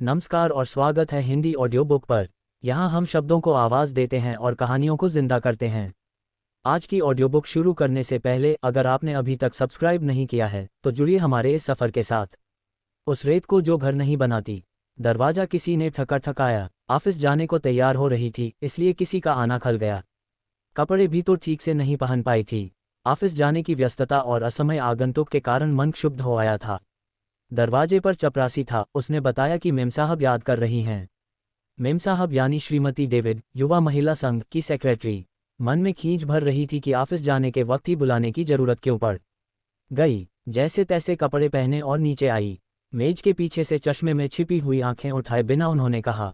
नमस्कार और स्वागत है हिंदी ऑडियो बुक पर। यहाँ हम शब्दों को आवाज़ देते हैं और कहानियों को जिंदा करते हैं। आज की ऑडियो बुक शुरू करने से पहले अगर आपने अभी तक सब्सक्राइब नहीं किया है तो जुड़िए हमारे इस सफ़र के साथ। उस रेत को जो घर नहीं बनाती। दरवाज़ा किसी ने ठकाया। ऑफिस जाने को तैयार हो रही थी, इसलिए किसी का आना खल गया। कपड़े भी तो ठीक से नहीं पहन पाई थी। ऑफिस जाने की व्यस्तता और असमय आगंतुक के कारण मन क्षुब्ध हो आया था। दरवाजे पर चपरासी था, उसने बताया कि मेम साहब याद कर रही हैं। मेम साहब यानी श्रीमती डेविड, युवा महिला संघ की सेक्रेटरी। मन में खींच भर रही थी कि ऑफिस जाने के वक्त ही बुलाने की जरूरत क्यों पड़ गई। जैसे तैसे कपड़े पहने और नीचे आई। मेज के पीछे से चश्मे में छिपी हुई आंखें उठाए बिना उन्होंने कहा,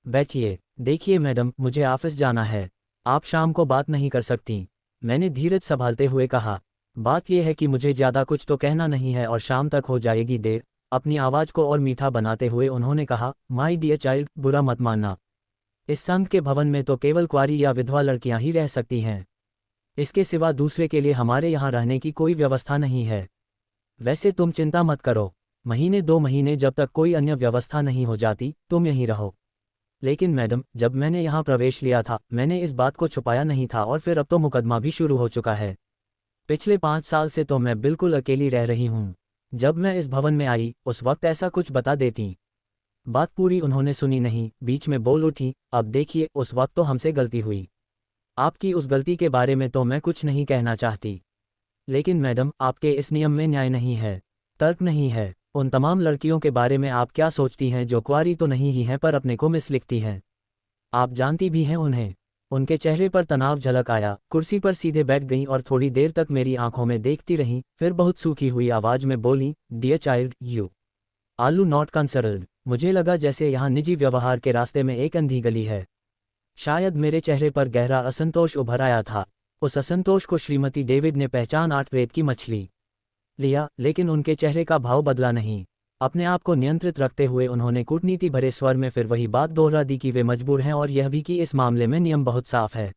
बैठिए। देखिए मैडम, मुझे ऑफिस जाना है। आप शाम को बात नहीं कर सकती। मैंने धीरज संभालते हुए कहा, बात यह है कि मुझे ज़्यादा कुछ तो कहना नहीं है और शाम तक हो जाएगी देर। अपनी आवाज़ को और मीठा बनाते हुए उन्होंने कहा, माय डियर चाइल्ड, बुरा मत मानना। इस संघ के भवन में तो केवल कुंवारी या विधवा लड़कियां ही रह सकती हैं। इसके सिवा दूसरे के लिए हमारे यहाँ रहने की कोई व्यवस्था नहीं है। वैसे तुम चिंता मत करो, महीने 2 महीने जब तक कोई अन्य व्यवस्था नहीं हो जाती तुम यहीं रहो। लेकिन मैडम, जब मैंने यहाँ प्रवेश लिया था मैंने इस बात को छुपाया नहीं था, और फिर अब तो मुकदमा भी शुरू हो चुका है। पिछले 5 साल से तो मैं बिल्कुल अकेली रह रही हूँ। जब मैं इस भवन में आई उस वक्त ऐसा कुछ बता देती। बात पूरी उन्होंने सुनी नहीं, बीच में बोल उठी, अब देखिए उस वक्त तो हमसे गलती हुई। आपकी उस गलती के बारे में तो मैं कुछ नहीं कहना चाहती। लेकिन मैडम, आपके इस नियम में न्याय नहीं है, तर्क नहीं है। उन तमाम लड़कियों के बारे में आप क्या सोचती हैं जो कुंवारी तो नहीं ही हैं पर अपने को मिस लिखती हैं? आप जानती भी हैं उन्हें। उनके चेहरे पर तनाव झलक आया, कुर्सी पर सीधे बैठ गईं और थोड़ी देर तक मेरी आंखों में देखती रहीं, फिर बहुत सूखी हुई आवाज में बोली, डियर चाइल्ड, यू आलू नॉट कंसर्न्ड। मुझे लगा जैसे यहाँ निजी व्यवहार के रास्ते में एक अंधी गली है। शायद मेरे चेहरे पर गहरा असंतोष उभर आया था। उस असंतोष को श्रीमती डेविड ने पहचान 8 रेत की मछली लिया, लेकिन उनके चेहरे का भाव बदला नहीं। अपने आप को नियंत्रित रखते हुए उन्होंने कूटनीति भरे स्वर में फिर वही बात दोहरा दी कि वे मजबूर हैं, और यह भी कि इस मामले में नियम बहुत साफ है।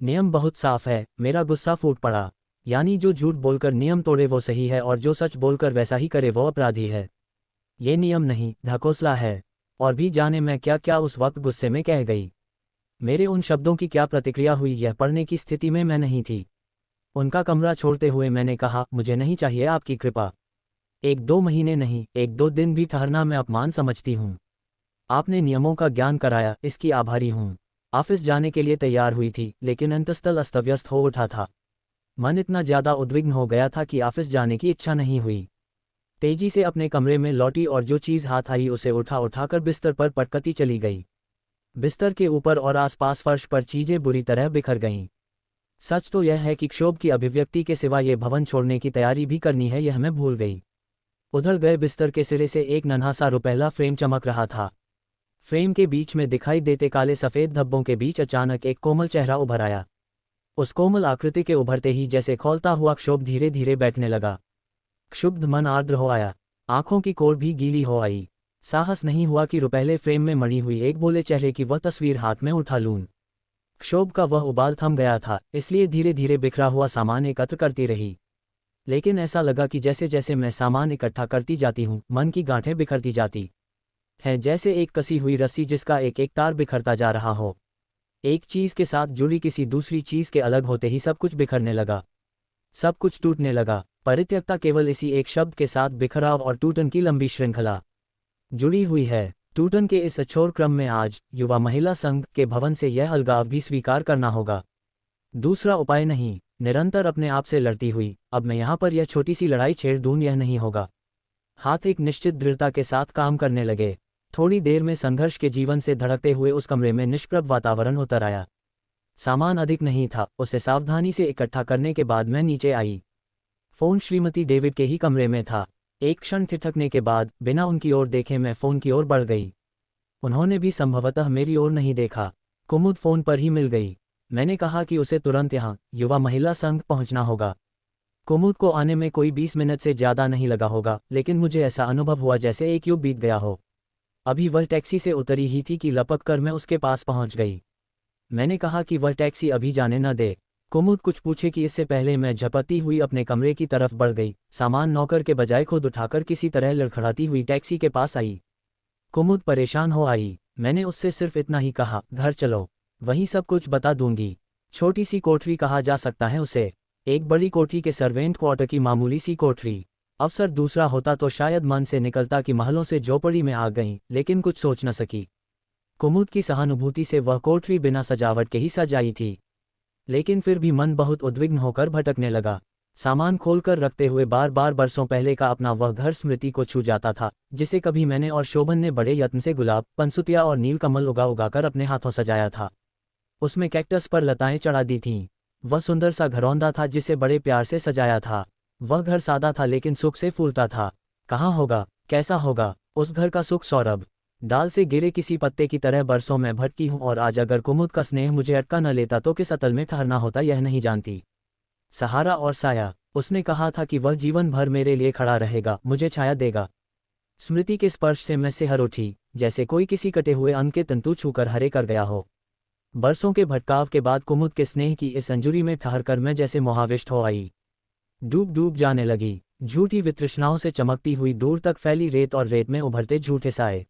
नियम बहुत साफ है। मेरा गुस्सा फूट पड़ा। यानी जो झूठ बोलकर नियम तोड़े वो सही है, और जो सच बोलकर वैसा ही करे वो अपराधी है। ये नियम नहीं, ढकोसला है। और भी जाने मैं क्या क्या उस वक्त गुस्से में कह गई। मेरे उन शब्दों की क्या प्रतिक्रिया हुई यह पढ़ने की स्थिति में मैं नहीं थी। उनका कमरा छोड़ते हुए मैंने कहा, मुझे नहीं चाहिए आपकी कृपा। 1-2 महीने नहीं, 1-2 दिन भी ठहरना मैं अपमान समझती हूँ। आपने नियमों का ज्ञान कराया, इसकी आभारी हूँ। ऑफिस जाने के लिए तैयार हुई थी, लेकिन अंतस्तल अस्तव्यस्त हो उठा था। मन इतना ज़्यादा उद्विग्न हो गया था कि ऑफिस जाने की इच्छा नहीं हुई। तेजी से अपने कमरे में लौटी और जो चीज़ हाथ आई उसे उठाकर बिस्तर पर पटकती चली गई। बिस्तर के ऊपर और आसपास फर्श पर चीज़ें बुरी तरह बिखर गईं। सच तो यह है कि क्षोभ की अभिव्यक्ति के सिवा ये भवन छोड़ने की तैयारी भी करनी है, यह मैं भूल गई। उधर गए बिस्तर के सिरे से एक नन्हा सा रुपहला फ्रेम चमक रहा था। फ्रेम के बीच में दिखाई देते काले सफ़ेद धब्बों के बीच अचानक एक कोमल चेहरा उभर आया। उस कोमल आकृति के उभरते ही जैसे खौलता हुआ क्षोभ धीरे धीरे बैठने लगा। क्षुब्ध मन आर्द्र हो आया, आंखों की कोर भी गीली हो आई। साहस नहीं हुआ कि रुपहले फ्रेम में मढ़ी हुई एक बोले चेहरे की वह तस्वीर हाथ में उठा लूं। क्षोभ का वह उबाल थम गया था, इसलिए धीरे धीरे बिखरा हुआ सामान एकत्र करती रही। लेकिन ऐसा लगा कि जैसे जैसे मैं सामान इकट्ठा करती जाती हूँ मन की गांठें बिखरती जाती है, जैसे एक कसी हुई रस्सी जिसका एक एक तार बिखरता जा रहा हो। एक चीज़ के साथ जुड़ी किसी दूसरी चीज़ के अलग होते ही सब कुछ बिखरने लगा, सब कुछ टूटने लगा। परित्यक्ता केवल इसी एक शब्द के साथ बिखराव और टूटन की लंबी श्रृंखला जुड़ी हुई है। टूटन के इस अछोर क्रम में आज युवा महिला संघ के भवन से यह अलगाव भी स्वीकार करना होगा। दूसरा उपाय नहीं। निरंतर अपने आप से लड़ती हुई अब मैं यहाँ पर यह छोटी सी लड़ाई छेड़ दूं, यह नहीं होगा। हाथ एक निश्चित दृढ़ता के साथ काम करने लगे। थोड़ी देर में संघर्ष के जीवन से धड़कते हुए उस कमरे में निष्प्रभ वातावरण उतर आया। सामान अधिक नहीं था, उसे सावधानी से इकट्ठा करने के बाद मैं नीचे आई। फ़ोन श्रीमती डेविड के ही कमरे में था। एक क्षण ठिठकने के बाद बिना उनकी ओर देखे मैं फ़ोन की ओर बढ़ गई। उन्होंने भी संभवतः मेरी ओर नहीं देखा। कुमुद फ़ोन पर ही मिल गई। मैंने कहा कि उसे तुरंत यहाँ युवा महिला संघ पहुँचना होगा। कुमुद को आने में कोई 20 मिनट से ज़्यादा नहीं लगा होगा, लेकिन मुझे ऐसा अनुभव हुआ जैसे एक युग बीत गया हो। अभी वह टैक्सी से उतरी ही थी कि लपक कर मैं उसके पास पहुँच गई। मैंने कहा कि वह टैक्सी अभी जाने न दे। कुमुद कुछ पूछे कि इससे पहले मैं झपटती हुई अपने कमरे की तरफ बढ़ गई। सामान नौकर के बजाय खुद उठाकर किसी तरह लड़खड़ाती हुई टैक्सी के पास आई। कुमुद परेशान हो आई। मैंने उससे सिर्फ इतना ही कहा, घर चलो, वहीं सब कुछ बता दूंगी। छोटी सी कोठरी कहा जा सकता है उसे, एक बड़ी कोठरी के सर्वेंट क्वार्टर की मामूली सी कोठरी। अवसर दूसरा होता तो शायद मन से निकलता कि महलों से झोपड़ी में आ गईं, लेकिन कुछ सोच न सकी। कुमुद की सहानुभूति से वह कोठरी बिना सजावट के ही सजाई थी, लेकिन फिर भी मन बहुत उद्विग्न होकर भटकने लगा। सामान खोलकर रखते हुए बार बार बरसों पहले का अपना वह घर स्मृति को छू जाता था, जिसे कभी मैंने और शोभन ने बड़े यत्न से गुलाब, पंसुतिया और नीलकमल उगा उगाकर अपने हाथों सजाया था। उसमें कैक्टस पर लताएं चढ़ा दी थीं। वह सुंदर सा घरौंदा था जिसे बड़े प्यार से सजाया था। वह घर सादा था लेकिन सुख से फूलता था। कहाँ होगा, कैसा होगा उस घर का सुख सौरभ? डाल से गिरे किसी पत्ते की तरह बरसों में भटकी हूँ, और आज अगर कुमुद का स्नेह मुझे अटका न लेता तो किस अतल में ठहरना होता यह नहीं जानती। सहारा और साया, उसने कहा था कि वह जीवन भर मेरे लिए खड़ा रहेगा, मुझे छाया देगा। स्मृति के स्पर्श से मैं सिहर उठी, जैसे कोई किसी कटे हुए अन्न के तंतु छूकर हरे कर गया हो। बरसों के भटकाव के बाद कुमुद के स्नेह की इस अंजुरी में ठहरकर मैं जैसे मोहाविष्ट हो आई। डूब डूब जाने लगी, झूठी वितृष्णाओं से चमकती हुई दूर तक फैली रेत और रेत में उभरते झूठे साए।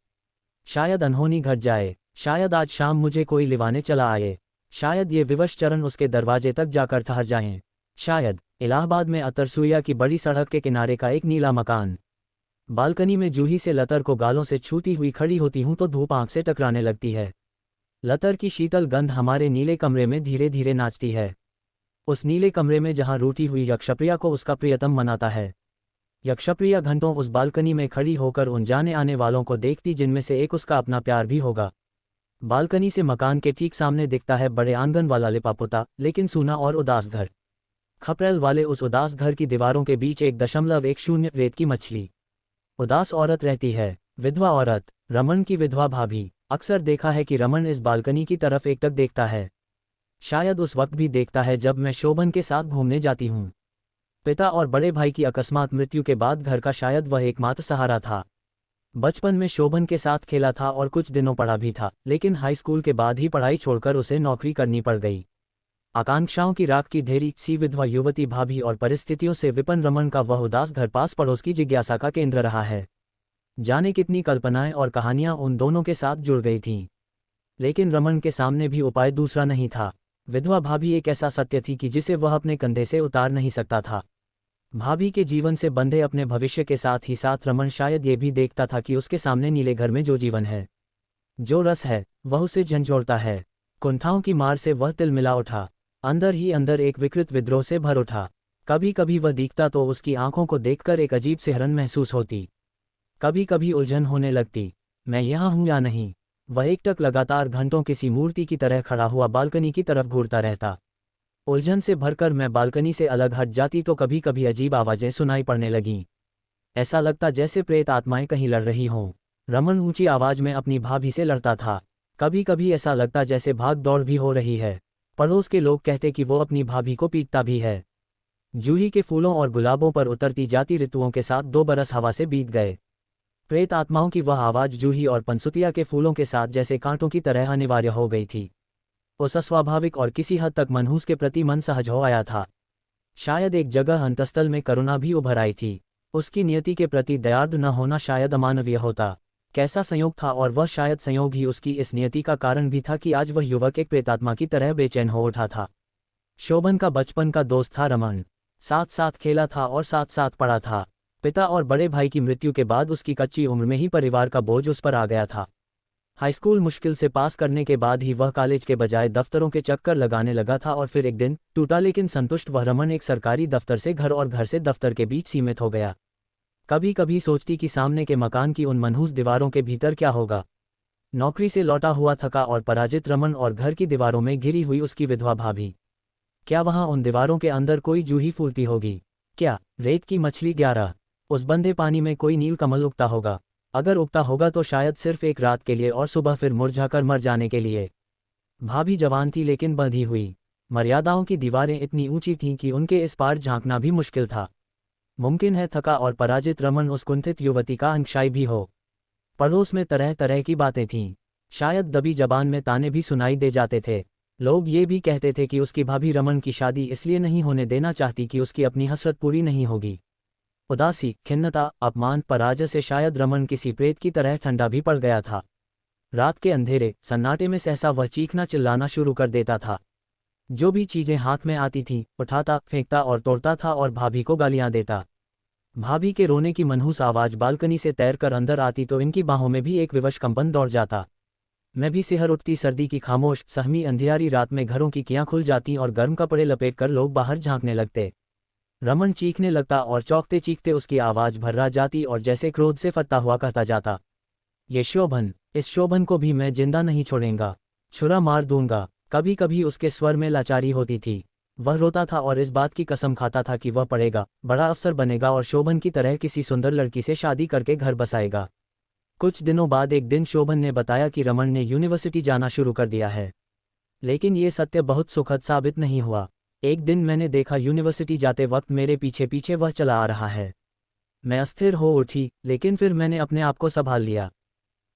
शायद अनहोनी घट जाए, शायद आज शाम मुझे कोई लिवाने चला आए, शायद ये विवश चरण उसके दरवाजे तक जाकर ठहर जाएं। शायद इलाहाबाद में अतरसुइया की बड़ी सड़क के किनारे का एक नीला मकान। बालकनी में जूही से लतर को गालों से छूती हुई खड़ी होती हूँ तो धूप आंख से टकराने लगती है। लतर की शीतल गंध हमारे नीले कमरे में धीरे धीरे नाचती है, उस नीले कमरे में जहाँ रूठी हुई यक्षप्रिया को उसका प्रियतम मनाता है। यक्षप्रिया घंटों उस बालकनी में खड़ी होकर उन जाने आने वालों को देखती जिनमें से एक उसका अपना प्यार भी होगा। बालकनी से मकान के ठीक सामने दिखता है बड़े आंगन वाला लिपापुता लेकिन सूना और उदास घर। खपरेल वाले उस उदास घर की दीवारों के बीच 1.10 रेत की मछली। उदास औरत रहती है, विधवा औरत, रमन की विधवा भाभी। अक्सर देखा है कि रमन इस बालकनी की तरफ एकटक देखता है। शायद उस वक्त भी देखता है जब मैं शोभन के साथ घूमने जाती हूँ। पिता और बड़े भाई की अकस्मात मृत्यु के बाद घर का शायद वह एकमात्र सहारा था। बचपन में शोभन के साथ खेला था और कुछ दिनों पढ़ा भी था, लेकिन हाई स्कूल के बाद ही पढ़ाई छोड़कर उसे नौकरी करनी पड़ गई। आकांक्षाओं की राख की ढेरी सी विधवा युवती भाभी और परिस्थितियों से विपन्न रमन का वह उदास घर पास पड़ोस की जिज्ञासा का केंद्र रहा है। जाने कितनी कल्पनाएं और कहानियां उन दोनों के साथ जुड़ गई थीं, लेकिन रमन के सामने भी उपाय दूसरा नहीं था। विधवा भाभी एक ऐसा सत्य थी कि जिसे वह अपने कंधे से उतार नहीं सकता था। भाभी के जीवन से बंधे अपने भविष्य के साथ ही साथ रमन शायद ये भी देखता था कि उसके सामने नीले घर में जो जीवन है, जो रस है, वह उसे झंझोड़ता है। कुंठाओं की मार से वह तिलमिला उठा, अंदर ही अंदर एक विकृत विद्रोह से भर उठा। कभी कभी वह दिखता तो उसकी आंखों को देखकर एक अजीब सिहरन महसूस होती, कभी कभी उलझन होने लगती, मैं यहाँ हूँ या नहीं। वह एकटक लगातार घंटों किसी मूर्ति की तरह खड़ा हुआ बालकनी की तरफ घूरता रहता। उलझन से भरकर मैं बालकनी से अलग हट जाती तो कभी कभी अजीब आवाज़ें सुनाई पड़ने लगीं। ऐसा लगता जैसे प्रेत आत्माएं कहीं लड़ रही हों। रमन ऊंची आवाज़ में अपनी भाभी से लड़ता था। कभी कभी ऐसा लगता जैसे भाग दौड़ भी हो रही है। पड़ोस के लोग कहते कि वो अपनी भाभी को पीटता भी है। जूही के फूलों और गुलाबों पर उतरती जाती ऋतुओं के साथ 2 बरस हवा से बीत गए। प्रेत आत्माओं की वह आवाज़ जूही और पंसुतिया के फूलों के साथ जैसे कांटों की तरह अनिवार्य हो गई थी। उस अस्वाभाविक और किसी हद तक मनहूस के प्रति मन सहज हो आया था। शायद एक जगह अंतस्तल में करुणा भी उभर आई थी। उसकी नियति के प्रति दयार्द न होना शायद अमानवीय होता। कैसा संयोग था, और वह शायद संयोग ही उसकी इस नियति का कारण भी था कि आज वह युवक एक प्रेतात्मा की तरह बेचैन हो उठा था। शोभन का बचपन का दोस्त था रमन, साथ साथ खेला था और साथ साथ पढ़ा था। पिता और बड़े भाई की मृत्यु के बाद उसकी कच्ची उम्र में ही परिवार का बोझ उस पर आ गया था। हाई स्कूल मुश्किल से पास करने के बाद ही वह कॉलेज के बजाय दफ्तरों के चक्कर लगाने लगा था, और फिर एक दिन टूटा लेकिन संतुष्ट वह रमन एक सरकारी दफ्तर से घर और घर से दफ्तर के बीच सीमित हो गया। कभी कभी सोचती कि सामने के मकान की उन मनहूस दीवारों के भीतर क्या होगा। नौकरी से लौटा हुआ थका और पराजित रमन और घर की दीवारों में घिरी हुई उसकी विधवा भाभी। क्या वहां उन दीवारों के अंदर कोई जूही फूलती होगी? क्या रेत की मछली 11 उस बंधे पानी में कोई नील कमल उगता होगा? अगर उगता होगा तो शायद सिर्फ एक रात के लिए और सुबह फिर मुरझाकर मर जाने के लिए। भाभी जवान थी लेकिन बंधी हुई। मर्यादाओं की दीवारें इतनी ऊंची थीं कि उनके इस पार झांकना भी मुश्किल था। मुमकिन है थका और पराजित रमन उस कुंठित युवती का अंशय भी हो। पड़ोस में तरह तरह की बातें थीं। शायद दबी जबान में ताने भी सुनाई दे जाते थे। लोग ये भी कहते थे कि उसकी भाभी रमन की शादी इसलिए नहीं होने देना चाहती कि उसकी अपनी हसरत पूरी नहीं होगी। उदासी, खिन्नता, अपमान, पराजय से शायद रमन किसी प्रेत की तरह ठंडा भी पड़ गया था। रात के अंधेरे सन्नाटे में सहसा वह चीखना चिल्लाना शुरू कर देता था। जो भी चीजें हाथ में आती थीं, उठाता, फेंकता और तोड़ता था और भाभी को गालियां देता। भाभी के रोने की मनहूस आवाज बालकनी से तैरकर अंदर आती तो इनकी बाहों में भी एक विवश कंपन दौड़ जाता। मैं भी सिहर उठती सर्दी की खामोश सहमी अंधियारी रात में घरों की कियां खुल जाती और गर्म कपड़े लपेटकर लोग बाहर झांकने लगते। रमन चीखने लगता और चौंकते चीखते उसकी आवाज भर्रा जाती और जैसे क्रोध से फटता हुआ कहता जाता, ये शोभन, इस शोभन को भी मैं जिंदा नहीं छोड़ूंगा, छुरा मार दूंगा। कभी कभी उसके स्वर में लाचारी होती थी। वह रोता था और इस बात की कसम खाता था कि वह पढ़ेगा, बड़ा अफसर बनेगा और शोभन की तरह किसी सुंदर लड़की से शादी करके घर बसाएगा। कुछ दिनों बाद एक दिन शोभन ने बताया कि रमन ने यूनिवर्सिटी जाना शुरू कर दिया है। लेकिन ये सत्य बहुत सुखद साबित नहीं हुआ। एक दिन मैंने देखा यूनिवर्सिटी जाते वक्त मेरे पीछे पीछे वह चला आ रहा है। मैं अस्थिर हो उठी, लेकिन फिर मैंने अपने आप को संभाल लिया।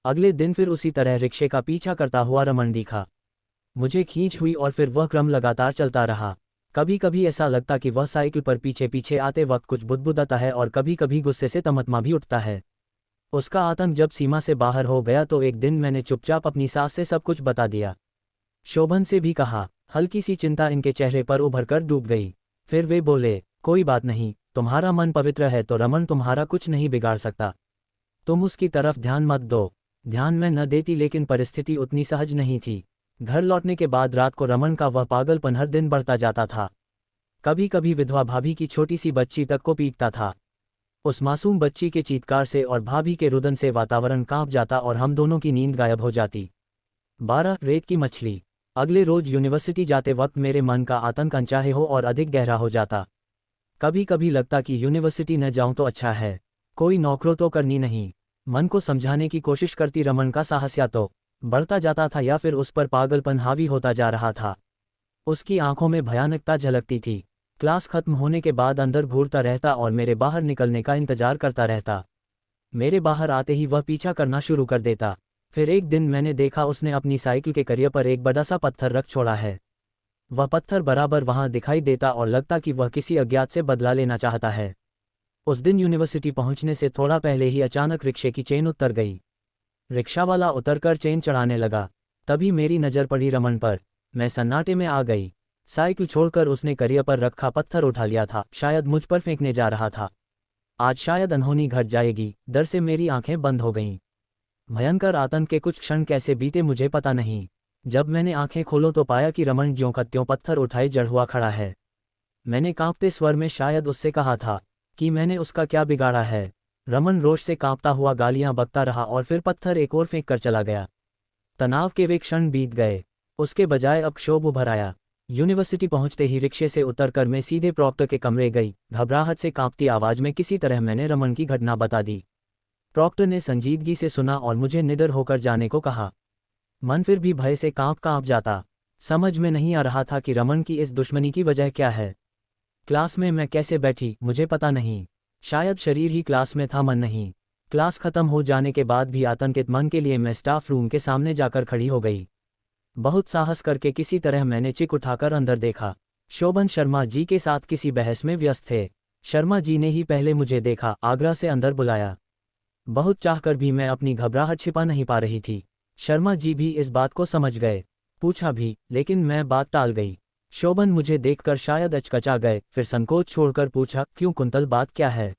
अगले दिन फिर उसी तरह रिक्शे का पीछा करता हुआ रमन दिखा। मुझे खींच हुई और फिर वह क्रम लगातार चलता रहा। कभी कभी ऐसा लगता कि वह साइकिल पर पीछे पीछे आते वक्त कुछ बुदबुदाता है और कभी कभी गुस्से से तमतमा भी उठता है। उसका आतंक जब सीमा से बाहर हो गया तो एक दिन मैंने चुपचाप अपनी सास से सब कुछ बता दिया। शोभन से भी कहा। हल्की सी चिंता इनके चेहरे पर उभर कर डूब गई। फिर वे बोले, कोई बात नहीं, तुम्हारा मन पवित्र है तो रमन तुम्हारा कुछ नहीं बिगाड़ सकता। तुम उसकी तरफ ध्यान मत दो। ध्यान मैं न देती लेकिन परिस्थिति उतनी सहज नहीं थी। घर लौटने के बाद रात को रमन का वह पागलपन हर दिन बढ़ता जाता था। कभी कभी विधवा भाभी की छोटी सी बच्ची तक को पीटता था। उस मासूम बच्ची के चीत्कार से और भाभी के रुदन से वातावरण कांप जाता और हम दोनों की नींद गायब हो जाती। 12 रेत की मछली। अगले रोज यूनिवर्सिटी जाते वक्त मेरे मन का आतंक अनचाहे हो और अधिक गहरा हो जाता। कभी कभी लगता कि यूनिवर्सिटी न जाऊं तो अच्छा है, कोई नौकरी तो करनी नहीं। मन को समझाने की कोशिश करती रमन का साहस या तो बढ़ता जाता था या फिर उस पर पागलपन हावी होता जा रहा था। उसकी आंखों में भयानकता झलकती थी। क्लास खत्म होने के बाद अंदर घूरता रहता और मेरे बाहर निकलने का इंतजार करता रहता। मेरे बाहर आते ही वह पीछा करना शुरू कर देता। फिर एक दिन मैंने देखा उसने अपनी साइकिल के करियर पर एक बड़ा सा पत्थर रख छोड़ा है। वह पत्थर बराबर वहां दिखाई देता और लगता कि वह किसी अज्ञात से बदला लेना चाहता है। उस दिन यूनिवर्सिटी पहुंचने से थोड़ा पहले ही अचानक रिक्शे की चेन उतर गई। रिक्शावाला उतरकर चेन चढ़ाने लगा। तभी मेरी नज़र पड़ी रमन पर। मैं सन्नाटे में आ गई। साइकिल छोड़कर उसने करियर पर रखा पत्थर उठा लिया था, शायद मुझ पर फेंकने जा रहा था। आज शायद अनहोनी घट जाएगी। डर से मेरी आंखें बंद हो गईं। भयंकर आतंक के कुछ क्षण कैसे बीते मुझे पता नहीं। जब मैंने आंखें खोलो तो पाया कि रमन ज्यों का त्यों पत्थर उठाए जड़ हुआ खड़ा है। मैंने कांपते स्वर में शायद उससे कहा था कि मैंने उसका क्या बिगाड़ा है। रमन रोष से कांपता हुआ गालियां बकता रहा और फिर पत्थर एक और फेंक कर चला गया। तनाव के वे क्षण बीत गए। उसके बजाय अब क्षोभ उभर आया। यूनिवर्सिटी पहुंचते ही रिक्शे से उतरकर मैं सीधे प्रॉक्टर के कमरे गई। घबराहट से कांपती आवाज में किसी तरह मैंने रमन की घटना बता दी। प्रॉक्टर ने संजीदगी से सुना और मुझे निडर होकर जाने को कहा। मन फिर भी भय से कांप जाता। समझ में नहीं आ रहा था कि रमन की इस दुश्मनी की वजह क्या है। क्लास में मैं कैसे बैठी मुझे पता नहीं। शायद शरीर ही क्लास में था, मन नहीं। क्लास खत्म हो जाने के बाद भी आतंकित मन के लिए मैं स्टाफ रूम के सामने जाकर खड़ी हो गई। बहुत साहस करके किसी तरह मैंने चिक उठाकर अंदर देखा। शोभन शर्मा जी के साथ किसी बहस में व्यस्त थे। शर्मा जी ने ही पहले मुझे देखा, आग्रह से अंदर बुलाया। बहुत चाहकर भी मैं अपनी घबराहट छिपा नहीं पा रही थी। शर्मा जी भी इस बात को समझ गए। पूछा भी, लेकिन मैं बात टाल गई। शोभन मुझे देखकर शायद अचकचा गए, फिर संकोच छोड़कर पूछा, क्यों कुंतल, बात क्या है।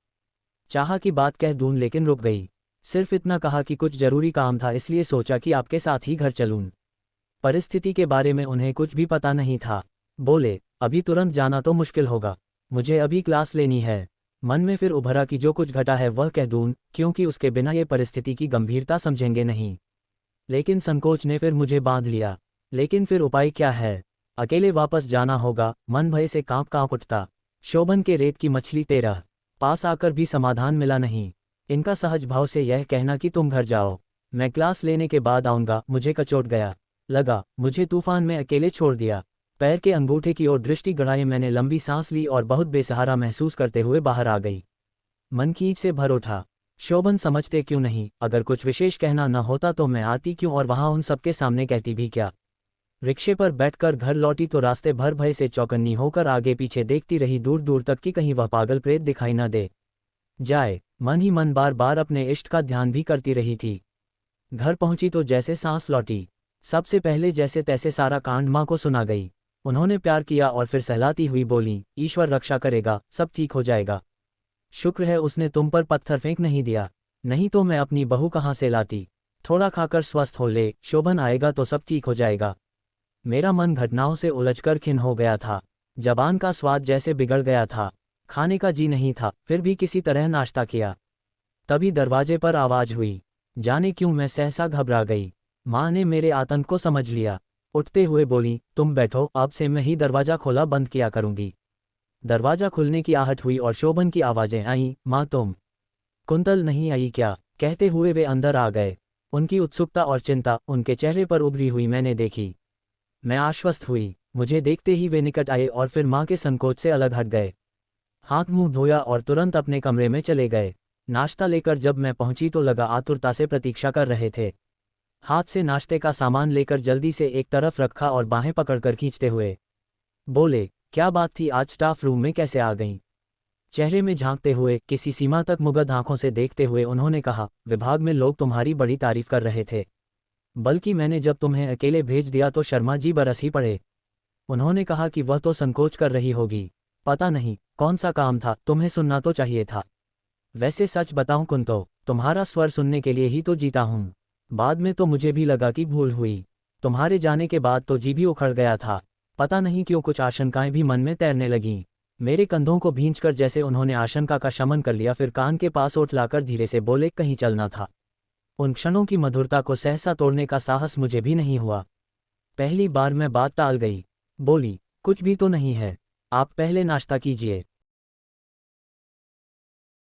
चाहा कि बात कह दूं लेकिन रुक गई। सिर्फ इतना कहा कि कुछ जरूरी काम था, इसलिए सोचा कि आपके साथ ही घर चलूं। परिस्थिति के बारे में उन्हें कुछ भी पता नहीं था। बोले, अभी तुरंत जाना तो मुश्किल होगा, मुझे अभी क्लास लेनी है। मन में फिर उभरा कि जो कुछ घटा है वह कह दूं, क्योंकि उसके बिना ये परिस्थिति की गंभीरता समझेंगे नहीं। लेकिन संकोच ने फिर मुझे बांध लिया। लेकिन फिर उपाय क्या है। अकेले वापस जाना होगा। मन भय से कांप उठता। शोभन के रेत की मछली 13 पास आकर भी समाधान मिला नहीं। इनका सहज भाव से यह कहना कि तुम घर जाओ, मैं क्लास लेने के बाद आऊंगा, मुझे कचोट गया। लगा मुझे तूफान में अकेले छोड़ दिया। पैर के अंगूठे की ओर दृष्टि गड़ाए मैंने लंबी सांस ली और बहुत बेसहारा महसूस करते हुए बाहर आ गई। मन खींच से भर उठा। शोभन समझते क्यों नहीं, अगर कुछ विशेष कहना न होता तो मैं आती क्यों और वहां उन सबके सामने कहती भी क्या। रिक्शे पर बैठकर घर लौटी तो रास्ते भर भय से चौकन्नी होकर आगे पीछे देखती रही, दूर दूर तक कि कहीं वह पागल प्रेत दिखाई न दे। जाए। मन ही मन बार बार अपने इष्ट का ध्यान भी करती रही थी। घर पहुंची तो जैसे सांस लौटी। सबसे पहले जैसे तैसे सारा कांड माँ को सुना गई। उन्होंने प्यार किया और फिर सहलाती हुई बोली, ईश्वर रक्षा करेगा, सब ठीक हो जाएगा। शुक्र है उसने तुम पर पत्थर फेंक नहीं दिया, नहीं तो मैं अपनी बहू कहाँ से लाती। थोड़ा खाकर स्वस्थ हो ले, शोभन आएगा तो सब ठीक हो जाएगा। मेरा मन घटनाओं से उलझकर खिन्न हो गया था। जबान का स्वाद जैसे बिगड़ गया था। खाने का जी नहीं था, फिर भी किसी तरह नाश्ता किया। तभी दरवाजे पर आवाज हुई। जाने क्यों मैं सहसा घबरा गई। माँ ने मेरे आतंक को समझ लिया। उठते हुए बोली, तुम बैठो, अब से मैं ही दरवाजा खोला बंद किया करूंगी। दरवाजा खुलने की आहट हुई और शोभन की आवाजें आईं, माँ तुम। कुंतल नहीं आई क्या? कहते हुए वे अंदर आ गए। उनकी उत्सुकता और चिंता उनके चेहरे पर उभरी हुई मैंने देखी। मैं आश्वस्त हुई। मुझे देखते ही वे निकट आए और फिर माँ के संकोच से अलग हट गए। हाथ मुंह धोया और तुरंत अपने कमरे में चले गए। नाश्ता लेकर जब मैं पहुंची तो लगा आतुरता से प्रतीक्षा कर रहे थे। हाथ से नाश्ते का सामान लेकर जल्दी से एक तरफ रखा और बाहें पकड़कर खींचते हुए बोले, क्या बात थी, आज स्टाफ रूम में कैसे आ गईं? चेहरे में झांकते हुए, किसी सीमा तक मुग्ध आंखों से देखते हुए उन्होंने कहा, विभाग में लोग तुम्हारी बड़ी तारीफ कर रहे थे। बल्कि मैंने जब तुम्हें अकेले भेज दिया तो शर्मा जी बरस ही पड़े। उन्होंने कहा कि वह तो संकोच कर रही होगी। पता नहीं कौन सा काम था, तुम्हें सुनना तो चाहिए था। वैसे सच बताऊं कुंतो, तुम्हारा स्वर सुनने के लिए ही तो जीता हूं। बाद में तो मुझे भी लगा कि भूल हुई। तुम्हारे जाने के बाद तो जी भी उखड़ गया था। पता नहीं क्यों कुछ आशंकाएं भी मन में तैरने लगीं। मेरे कंधों को भींचकर जैसे उन्होंने आशंका का शमन कर लिया, फिर कान के पास ओट लाकर धीरे से बोले, कहीं चलना था। उन क्षणों की मधुरता को सहसा तोड़ने का साहस मुझे भी नहीं हुआ। पहली बार मैं बात टाल गई। बोली, कुछ भी तो नहीं है, आप पहले नाश्ता कीजिए।